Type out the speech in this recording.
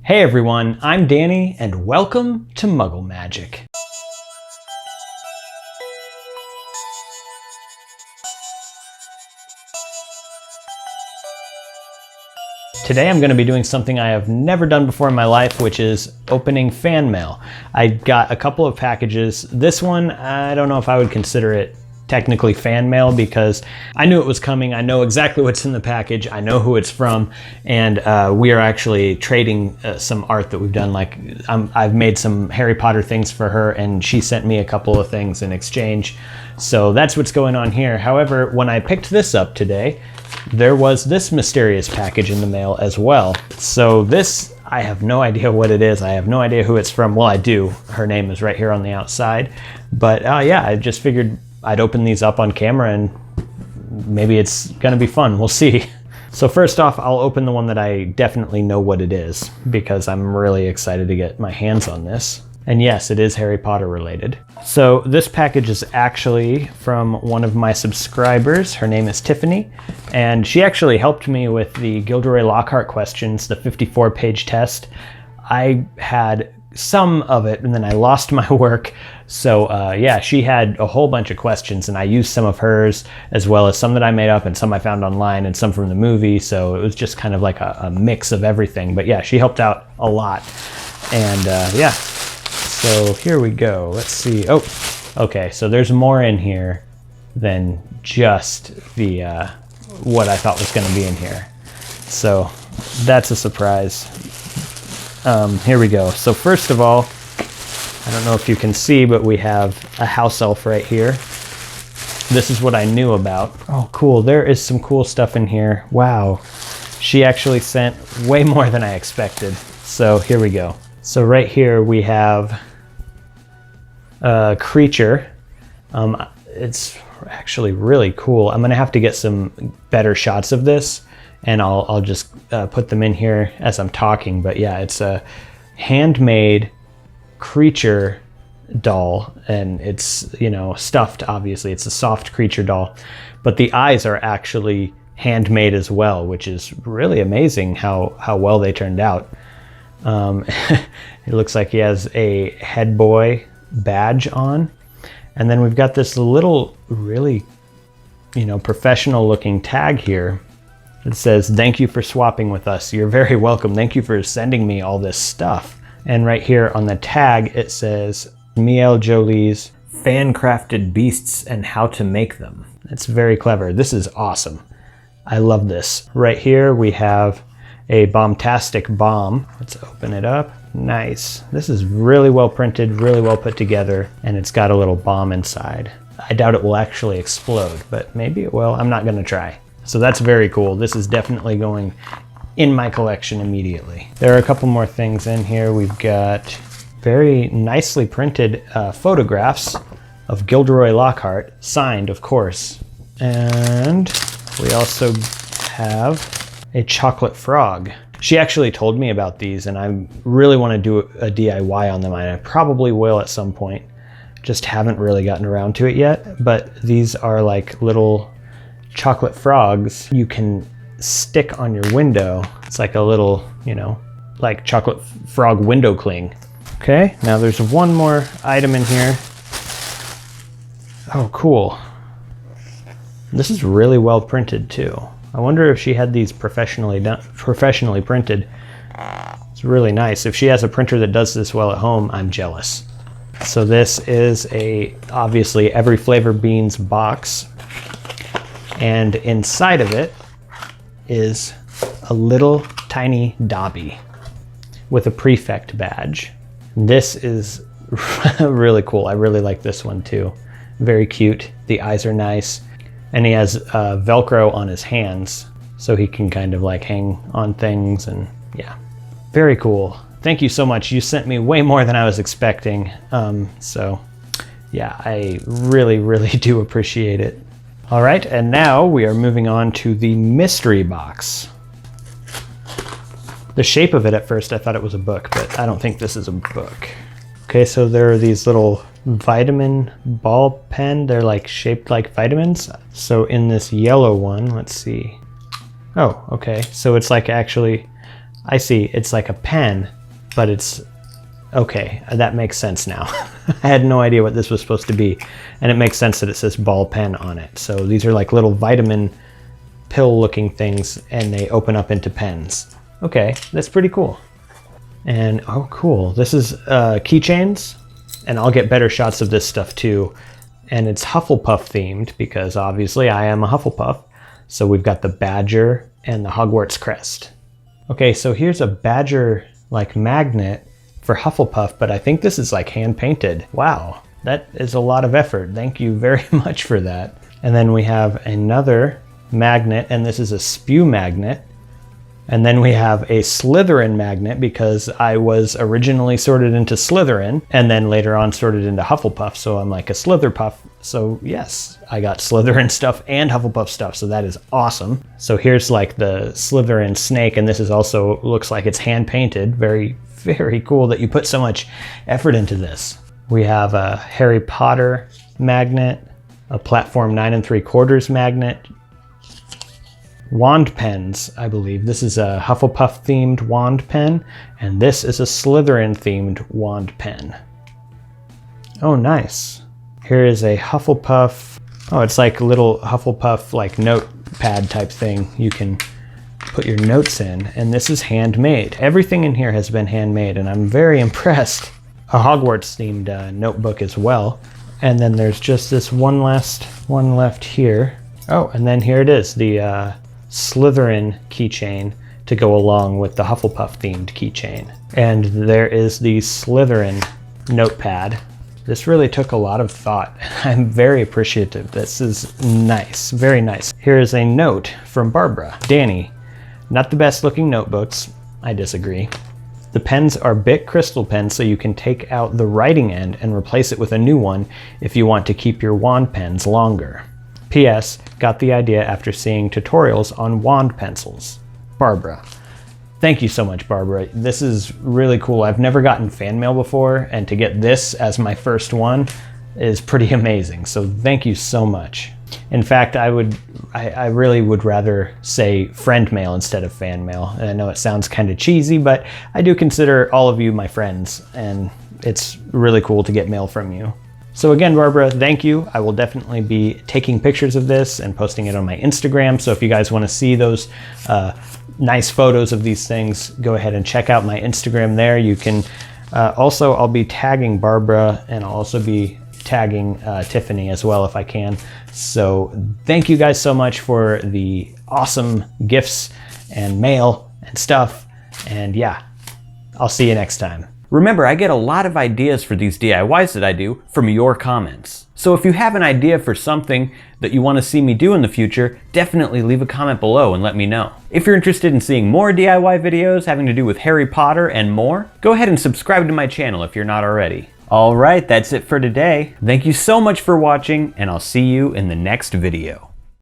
Hey everyone, I'm Danny, and welcome to Muggle Magic. Today I'm going to be doing something I have never done before in my life, which is opening fan mail. I got a couple of packages. This one, I don't know if I would consider it technically fan mail because I knew it was coming. I know exactly what's in the package. I know who it's from, and we are actually trading some art that we've done. Like I've made some Harry Potter things for her, and she sent me a couple of things in exchange. So that's what's going on here. However, when I picked this up today, there was this mysterious package in the mail as well. So this, I have no idea what it is. I have no idea who it's from. Well, I do. Her name is right here on the outside. But yeah, I just figured I'd open these up on camera and maybe it's gonna be fun. We'll see. So first off, I'll open the one that I definitely know what it is because I'm really excited to get my hands on this. And yes, it is Harry Potter related. So this package is actually from one of my subscribers. Her name is Tiffany, and she actually helped me with the Gilderoy Lockhart questions, the 54-page test. I had some of it and then I lost my work. So yeah, she had a whole bunch of questions and I used some of hers as well as some that I made up and some I found online and some from the movie. So it was just kind of like a mix of everything. But yeah, she helped out a lot. And yeah, so here we go. Let's see. Oh, okay. So there's more in here than just the what I thought was going to be in here. So that's a surprise. Here we go. So first of all, I don't know if you can see, but we have a house elf right here. This is what I knew about. Oh, cool. There is some cool stuff in here. Wow. She actually sent way more than I expected. So here we go. So right here we have a creature. It's actually really cool. I'm gonna have to get some better shots of this and I'll just put them in here as I'm talking. But yeah, it's a handmade creature doll, and it's, you know, stuffed. Obviously it's a soft creature doll, but the eyes are actually handmade as well, which is really amazing how well they turned out. It looks like he has a head boy badge on, and then we've got this little really, you know, professional looking tag here. It says, "Thank you for swapping with us. You're very welcome. Thank you for sending me all this stuff." And right here on the tag, it says, Miel Jolie's fan-crafted beasts and how to make them. It's very clever. This is awesome. I love this. Right here, we have a bombastic bomb. Let's open it up. Nice. This is really well printed, really well put together, and it's got a little bomb inside. I doubt it will actually explode, but maybe it will. I'm not gonna try. So that's very cool. This is definitely going in my collection immediately. There are a couple more things in here. We've got very nicely printed photographs of Gilderoy Lockhart, signed, of course. And we also have a chocolate frog. She actually told me about these, and I really want to do a DIY on them, and I probably will at some point. Just haven't really gotten around to it yet, but these are like little chocolate frogs you can stick on your window. It's like a little, you know, like chocolate frog window cling. Okay, now there's one more item in here. Oh, cool. This is really well printed too. I wonder if she had these professionally printed. It's really nice. If she has a printer that does this well at home, I'm jealous. So this is obviously every flavor beans box. And inside of it is a little tiny Dobby with a prefect badge. This is really cool. I really like this one too. Very cute. The eyes are nice. And he has Velcro on his hands so he can kind of like hang on things, and yeah, very cool. Thank you so much. You sent me way more than I was expecting. So yeah, I really do appreciate it. All right, and now we are moving on to the mystery box. The shape of it at first, I thought it was a book, but I don't think this is a book. Okay, so there are these little vitamin ball pen. They're like shaped like vitamins. So in this yellow one, let's see. Oh, okay. So it's like actually I see, it's like a pen, but it's, okay, that makes sense now. I had no idea what this was supposed to be, and it makes sense that it says ball pen on it. So these are like little vitamin pill looking things, and they open up into pens. Okay, that's pretty cool. And oh cool, this is keychains, and I'll get better shots of this stuff too. And it's Hufflepuff themed because obviously I am a Hufflepuff. So we've got the badger and the Hogwarts crest. Okay, so here's a badger like magnet for Hufflepuff, but I think this is like hand painted. Wow, that is a lot of effort. Thank you very much for that. And then we have another magnet, and this is a spew magnet. And then we have a Slytherin magnet because I was originally sorted into Slytherin and then later on sorted into Hufflepuff. So I'm like a Slitherpuff. So yes, I got Slytherin stuff and Hufflepuff stuff. So that is awesome. So here's like the Slytherin snake. And this is also looks like it's hand painted. Very, very cool that you put so much effort into this. We have a Harry Potter magnet, a platform 9 3/4 magnet, wand pens, I believe. This is a Hufflepuff themed wand pen, and this is a Slytherin themed wand pen. Oh, nice. Here is a Hufflepuff. Oh, it's like a little Hufflepuff like notepad type thing. You can put your notes in, and this is handmade. Everything in here has been handmade, and I'm very impressed. A Hogwarts themed notebook as well. And then there's just this one last one left here. Oh, and then here it is, the Slytherin keychain to go along with the Hufflepuff themed keychain. And there is the Slytherin notepad. This really took a lot of thought. I'm very appreciative. This is nice, very nice. Here is a note from Barbara. Danny, not the best looking notebooks. I disagree. The pens are Bic crystal pens, so you can take out the writing end and replace it with a new one if you want to keep your wand pens longer. P.S. Got the idea after seeing tutorials on wand pencils. Barbara. Thank you so much, Barbara. This is really cool. I've never gotten fan mail before, and to get this as my first one is pretty amazing. So thank you so much. In fact, I really would rather say friend mail instead of fan mail. And I know it sounds kind of cheesy, but I do consider all of you my friends, and it's really cool to get mail from you. So again, Barbara, thank you. I will definitely be taking pictures of this and posting it on my Instagram. So if you guys want to see those nice photos of these things, go ahead and check out my Instagram there. You can also, I'll be tagging Barbara, and I'll also be tagging Tiffany as well if I can. So thank you guys so much for the awesome gifts and mail and stuff. And yeah, I'll see you next time. Remember, I get a lot of ideas for these DIYs that I do from your comments. So if you have an idea for something that you want to see me do in the future, definitely leave a comment below and let me know. If you're interested in seeing more DIY videos having to do with Harry Potter and more, go ahead and subscribe to my channel if you're not already. All right, that's it for today. Thank you so much for watching, and I'll see you in the next video.